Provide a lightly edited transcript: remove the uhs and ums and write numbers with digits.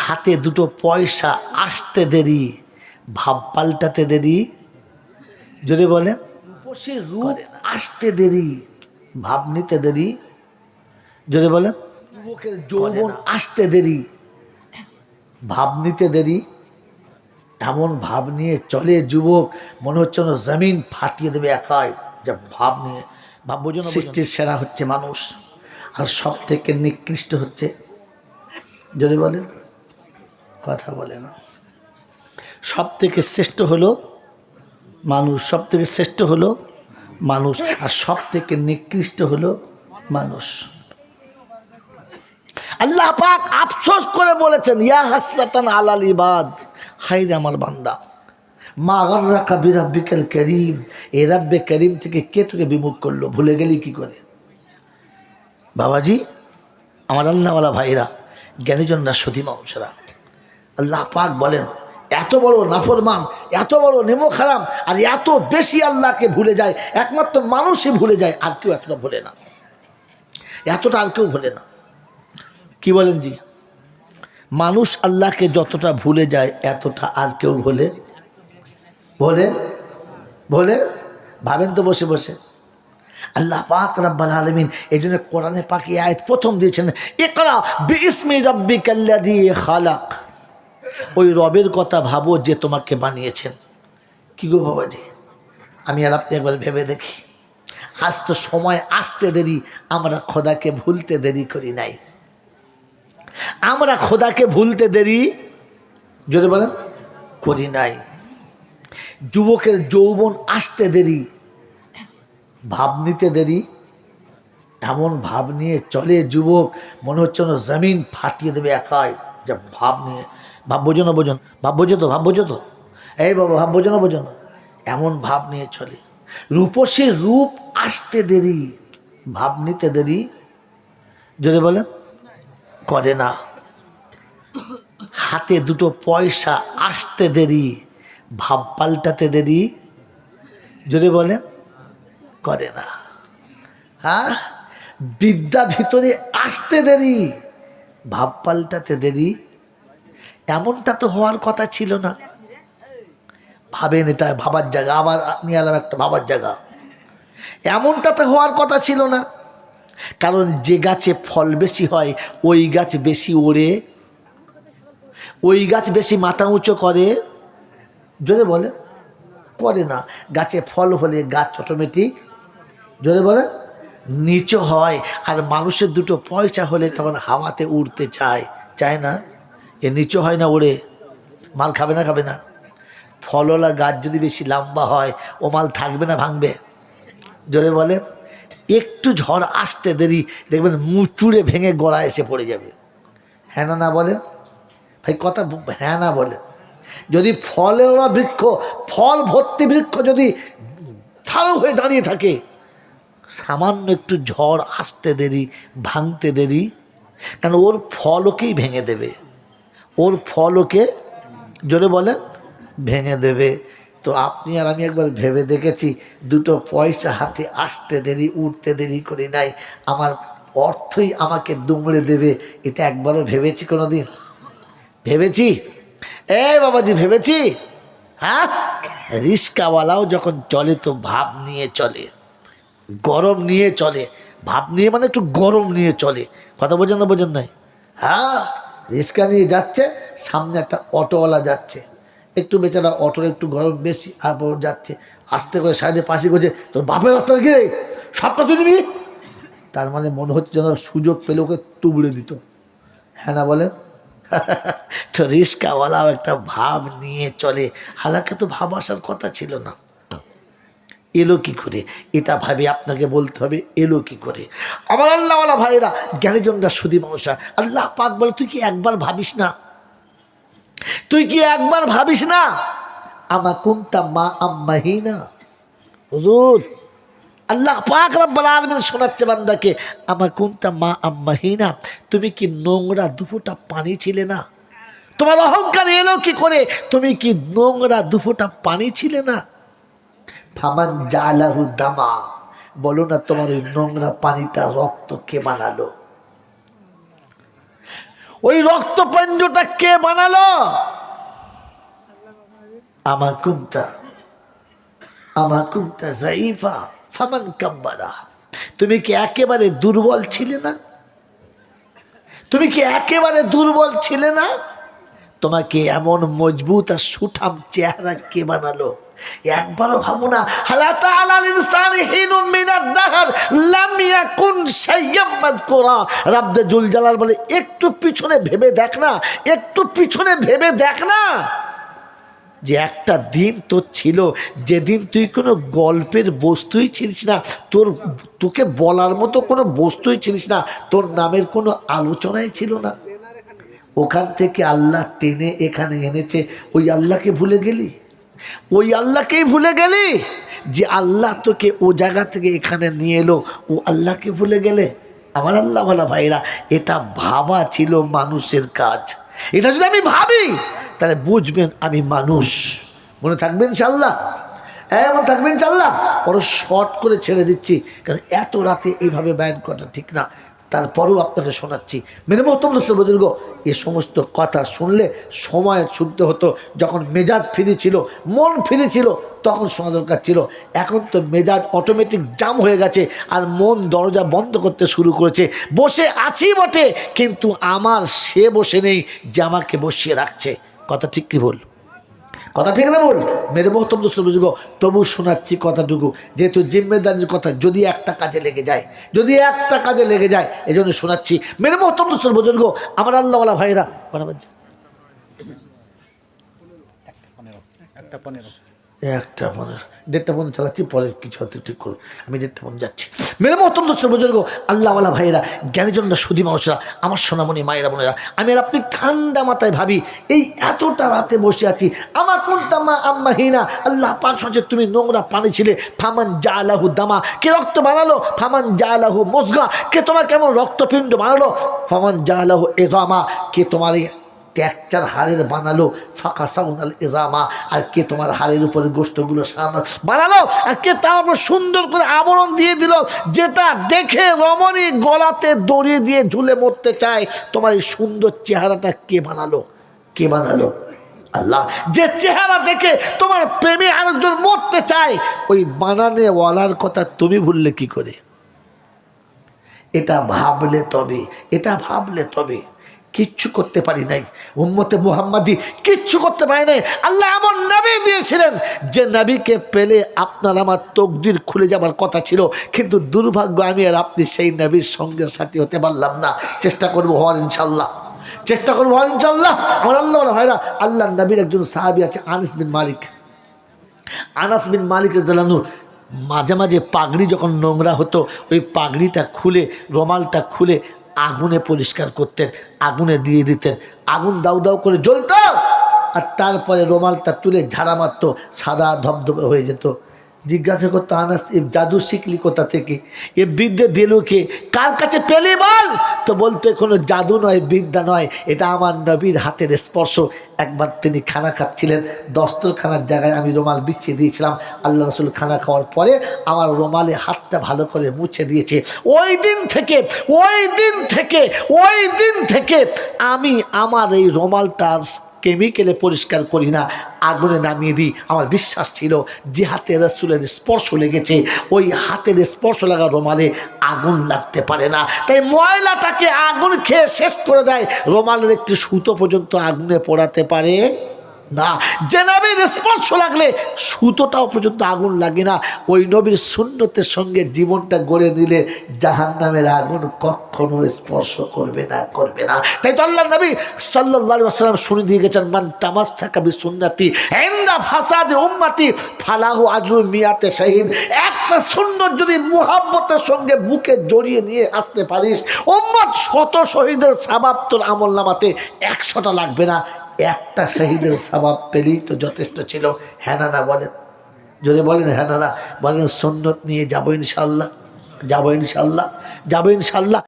হাতে দুটো পয়সা আসতে দেরি, ভাব পাল্টাতে দেরি। যদি বলে রূপসী রূপ আসতে দেরি, ভাব নিতে দেরি। যদি বলে যুবকের যৌবন আসতে দেরি, ভাব নিতে দেরি। এমন ভাব নিয়ে চলে যুবক, মনে হচ্ছে না জমিন ফাটিয়ে দেবে একাই। যা ভাব নিয়ে, ভাব বোঝো না, সৃষ্টির সেরা হচ্ছে মানুষ, আর সব থেকে নিকৃষ্ট হচ্ছে, যদি বলে কথা বলে না, সব থেকে শ্রেষ্ঠ হলো মানুষ, সব থেকে শ্রেষ্ঠ হলো মানুষ, আর সব থেকে নিকৃষ্ট হলো মানুষ। আল্লাহ পাক আফসোস করে বলেছেন, ইয়া হাসরাতান আলাল ইবাদ, হায় রে আমার বান্দা, মা গাররাকা বিরাব্বিকাল কারীম, এই রব্বে করিম থেকে কে তোকে বিমুখ করলো, ভুলে গেলি কি করে? বাবাজি, আমার আল্লাহওয়ালা ভাইরা, জ্ঞানীজনরা, সতী মানুষেরা, আল্লাহ পাক বলেন এত বড় নাফরমান, এত বড় নেমক হারাম, আর এত বেশি আল্লাহকে ভুলে যায়, একমাত্র মানুষই ভুলে যায়, আর কেউ এতটা ভুলে না, এতটা আর কেউ ভুলে না। কি বলেন জি? মানুষ আল্লাহকে যতটা ভুলে যায়, এতটা আর কেউ ভুলে বলে বলে ভাবেন তো বসে বসে। আল্লাহ পাক রব্বুল আলামিন এই জন্য কোরআনে পাক এই আয়াত প্রথম দিয়েছেন, ইকরা বিইসমি রাব্বিকাল্লাযী খালাক। ওই রবের কথা ভাবো যে তোমাকে বানিয়েছেন। কি গো বাবাজি, আমি আর আপনি একবার ভেবে দেখি, আজ তো সময় আসতে দেরি, আমরা খোদাকে ভুলতে দেরি করি নাই। আমরা খোদাকে ভুলতে দেরি, যদি বলেন, করি নাই। যুবকের যৌবন আসতে দেরি, ভাব নিতে দেরি। এমন ভাব নিয়ে চলে যুবক, মনে হচ্ছে না জমিন ফাটিয়ে দেবে একাই। যা ভাব নিয়ে, ভাব বোঝো না, বোঝো, ভাব বোঝো তো, ভাব বোঝো তো, এই বাবা ভাব বোঝো না, বোঝো না, এমন ভাব নিয়ে চলে। রূপসী রূপ আসতে দেরি, ভাব নিতে দেরি। যদি বলে করে না। হাতে দুটো পয়সা আসতে দেরি, ভাব পাল্টাতে দেরি। যদি বলে করে না। হ্যাঁ, বিদ্যা ভিতরে আসতে দেরি, ভাব পাল্টাতে দেরি। এমনটা তো হওয়ার কথা ছিল না। ভাবেন, এটা ভাবার জায়গা, আবার নিয়ে এলাম একটা ভাবার জায়গা। এমনটা তো হওয়ার কথা ছিল না, কারণ যে গাছে ফল বেশি হয় ওই গাছ বেশি ওড়ে, ওই গাছ বেশি মাথা উঁচু করে। যদি বলে করে না। গাছে ফল হলে গাছ অটোমেটিক, যদি বলে, নিচু হয়। আর মানুষের দুটো পয়সা হলে তখন হাওয়াতে উড়তে চায়, চায় না? এ নিচু হয় না, ওড়ে। মাল খাবে না, খাবে না? ফলওয়ালা গাছ যদি বেশি লম্বা হয়, ও মাল থাকবে না, ভাঙবে। যদি বলে একটু ঝড় আসতে দেরি, দেখবেন মুচুড়ে ভেঙে গোড়া এসে পড়ে যাবে। হ্যাঁ না, না বলে ভাই, কথা হ্যাঁ না বলে। যদি ফলওয়ালা বৃক্ষ, ফল ভর্তি বৃক্ষ যদি ঠাড়ো হয়ে দাঁড়িয়ে থাকে, সামান্য একটু ঝড় আসতে দেরি, ভাঙতে দেরি, কারণ ওর ফল ওকেই ভেঙে দেবে, ওর ফল ওকে, জোরে বলেন, ভেঙে দেবে। তো আপনি আর আমি একবার ভেবে দেখেছি, দুটো পয়সা হাতে আসতে দেরি, উঠতে দেরি করি নাই, আমার অর্থই আমাকে দুমড়ে দেবে, এটা একবারও ভেবেছি কোনো দিন? ভেবেছি? বাবাজি ভেবেছি। হ্যাঁ, রিস্কাওয়ালাও যখন চলে তো ভাব নিয়ে চলে, গরম নিয়ে চলে। ভাব নিয়ে মানে একটু গরম নিয়ে চলে। কথা বোঝেন না, বোঝেন নাই? হ্যাঁ, রিস্কা নিয়ে যাচ্ছে, সামনে একটা অটোওয়ালা যাচ্ছে, একটু বেচারা অটোর একটু গরম বেশি, আর যাচ্ছে আস্তে করে, সাইডে পাশে করছে, তোর বাপের রাস্তা ঘিরে সবটা তুই নিবি। তার মানে মনে হচ্ছে যেন সুযোগ পেলে ওকে তুবড়ে দিত। হ্যাঁ না বলে? তো রিস্কাওয়ালাও একটা ভাব নিয়ে চলে, হালাকে তো ভাব আসার কথা ছিল না। এলো কি করে, এটা ভাবে আপনাকে বলতে হবে, এলো কি করে। আমার আল্লাহওয়ালা ভাইরা, জ্ঞানীজনরা, সুধী মানুষরা, আল্লাহ পাক বলে, তুই কি একবার ভাবিস না? তুই কি একবার ভাবিস না? আমা কুনতা মা আম্মাহিনা। হুজুর, আল্লাহ পাক রব্বুল আলামিন শোনাচ্ছে বান্দাকে, আমা কুনতা মা আম্মাহিনা, তুমি কি নোংরা দুফোঁটা পানি ছিলে না? তোমার অহংকার এলো কি করে? তুমি কি নোংরা দুফোঁটা পানি ছিলে না? ফামান জালাহু দামা, বলো না তোমার ওই নোংরা পানিটা রক্ত কে বানালো? ওই রক্তপিণ্ডটা কে বানালো? আমা কুনতা যায়ীফা ফামান কাব্বারা। তুমি কি একেবারে দুর্বল ছিলে না? তুমি কি একেবারে দুর্বল ছিলে না? তোমাকে এমন মজবুত আর সুঠাম চেহারা কে বানালো? একবারও ভাবো না। হালাতা আলাল ইনসানি হিনুম মিনাদ দাহর লাম ইয়াকুন শাইয়্যাম মাযকুরা। রাব্বে জুল জালাল বলে, একটু পিছনে ভেবে দেখ না, একটু পিছনে ভেবে দেখ না, যে একটা দিন তোর ছিল যেদিন তুই কোনো গল্পের বস্তুই ছিলিস না, তোকে বলার মতো কোনো বস্তুই ছিলিস না, তোর নামের কোনো আলোচনাই ছিল না। ওখান থেকে আল্লাহ টেনে এখানে এনেছে। ওই আল্লাহকে ভুলে গেলি? ওই আল্লাহকেই ভুলে গেলি? যে আল্লাহ তোকে ও জায়গা থেকে এখানে নিয়ে এলো, ও আল্লাহকে ভুলে গেলে? আমার আল্লাহ বলা ভাইরা, এটা ভাবা ছিল মানুষের কাজ। এটা যদি আমি ভাবি তাহলে বুঝবেন আমি মানুষ। মনে থাকবেন ইনশাআল্লাহ? এমন থাকবেন ইনশাআল্লাহ। বড় শর্ট করে ছেড়ে দিচ্ছি, কারণ এত রাতে এইভাবে বয়ান করাটা ঠিক না। তারপরেও আপনাকে শোনাচ্ছি। মেরে মহতম বুজুর্গ, এ সমস্ত কথা শুনলে সময় শুনতে হতো যখন মেজাজ ফ্রি ছিল, মন ফ্রি ছিল, তখন শোনা দরকার ছিল। এখন তো মেজাজ অটোমেটিক জাম হয়ে গেছে, আর মন দরজা বন্ধ করতে শুরু করেছে। বসে আছি বটে, কিন্তু আমার সে বসে নেই যে আমাকে বসিয়ে রাখছে। কথা ঠিক কি ভুল? কথা ঠিক না ভুল? মেরে মহতম বুজুর্গ, তবু শোনাচ্ছি কথাটুকু, যেহেতু জিম্মেদারির কথা যদি একটা কাজে লেগে যায়, যদি একটা কাজে লেগে যায়, এই জন্য শোনাচ্ছি। মেরে মহতম বুজুর্গ, আমার আল্লাহওয়ালা ভাইরা, একটা 1:15 চালাচ্ছি, পরে কিছু হতে ঠিক করুন, আমি 1:15 যাচ্ছি। মেরে মহতম বুজুর্গ, আল্লাহওয়ালা ভাইয়েরা, জ্ঞানীজনরা, সুধী মানুষরা, আমার সোনামণি মায়েরা বোনেরা, আমি আর আপনি ঠান্ডা মাথায় ভাবি, এই এতটা রাতে বসে আছি। আমার কুনতামা আম্মাহিনা, আল্লাহ পাক শুনছে তুমি নোংরা পানি ছিলে। ফামান জালাহু দামা, কে রক্ত বানালো? ফামান জালাহু মুজগা, কে তোমার কেমন রক্তপিণ্ড বানালো? ফামান জালাহু ইজামা, কে তোমার ট্যাকচার হাড়ের বানালো? ফাঁকা সাউনাল ইজামা, আর কে তোমার হাড়ের উপরে গোষ্ঠগুলো বানালো? আর কে তার উপর সুন্দর করে আবরণ দিয়ে দিল, যেটা দেখে রমণী গলাতে দড়ি দিয়ে ঝুলে মরতে চায়। তোমার এই সুন্দর চেহারাটা কে বানালো? কে বানালো? আল্লাহ। যে চেহারা দেখে তোমার প্রেমে আরেকজন মরতে চায়, ওই বানানেওয়ালার কথা তুমি ভুললে কি করে? এটা ভাবলে তবে, এটা ভাবলে তবে। কিচ্ছু করতে পারি নাই, উম্মতে মুহাম্মাদি কিচ্ছু করতে পারি নাই। আল্লাহ এমন নবী দিয়েছিলেন যে নবীকে পেলে আপনার আমার তকদির খুলে যাবার কথা ছিল, কিন্তু দুর্ভাগ্য আমি আর আপনি সেই নবীর সঙ্গে সাথী হতে পারলাম না। চেষ্টা করবো হওয়ার ইনশাল্লাহ, চেষ্টা করবো হওয়ার ইনশাল্লাহ। আমার আল্লাহ ভাইরা, আল্লাহ নবীর একজন সাহাবী আছে আনাস বিন মালিক। আনাস বিন মালিক রাদিয়াল্লাহু আনহু মাঝে মাঝে পাগড়ি যখন নোংরা হতো, ওই পাগড়িটা খুলে, রুমালটা খুলে আগুনে পরিষ্কার করতেন, আগুনে দিয়ে দিতেন, আগুন দাউ দাউ করে জ্বলত, আর তারপরে রুমালটা তুলে ঝাড়া মারতো, সাদা ধবধবে হয়ে যেত। জিজ্ঞাসা করতো, আনাস এ জাদু শিখলি কোথা থেকে? এ বিদ্যে দিল কে? কার কাছে পেলি বল? তো বলতো কোনো জাদু নয়, বিদ্যা নয়, এটা আমার নবীর হাতের স্পর্শ। একবার তিনি খানা খাচ্ছিলেন, দস্তরখানার জায়গায় আমি রুমাল বিছিয়ে দিয়েছিলাম। আল্লাহ রসুল খানা খাওয়ার পরে আমার রুমালে হাতটা ভালো করে মুছে দিয়েছে। ওই দিন থেকে আমি আমার এই রুমালটার কেমিক্যালে পরিষ্কার করি না, আগুনে নামিয়ে দিই। আমার বিশ্বাস ছিল যে হাতে রসুলের স্পর্শ লেগেছে, ওই হাতের স্পর্শ লাগা রুমালে আগুন লাগতে পারে না, তাই ময়লাটাকে আগুন খেয়ে শেষ করে দেয়। রুমালের একটি সুতো পর্যন্ত আগুনে পোড়াতে পারে না। যে নবীর স্পর্শ লাগলে সুতোটাও পর্যন্ত আগুন লাগে না। ওই নবীর সুন্নতের সঙ্গে জীবনটা গড়ে দিলে জাহান্নামের আগুন কখনো স্পর্শ করবে না, করবে না। তাই তো আল্লাহ নবী সাল্লাল্লাহু আলাইহি ওয়াসাল্লাম শুনে দিয়ে গেছেন, মান তামাসসাকা বিসুন্নতি ইনদা ফাসাদি উম্মতি ফালাহু আজরু মিয়াতে শাহীদ। একটা সুন্নত যদি মুহাব্বতের সঙ্গে বুকে জড়িয়ে নিয়ে আসতে পারিস, উম্মত শত শহীদের সওয়াব তোর আমলনামাতে 100টা লাগবে না, একটা শহীদের সওয়াব পেলেই তো যথেষ্ট ছিল। হ্যাঁ না বলেন, যদি বলেন হ্যাঁ না বলেন, সুন্নত নিয়ে যাবো ইনশাল্লাহ, যাবো ইনশাল্লাহ, যাবো ইনশাল্লাহ।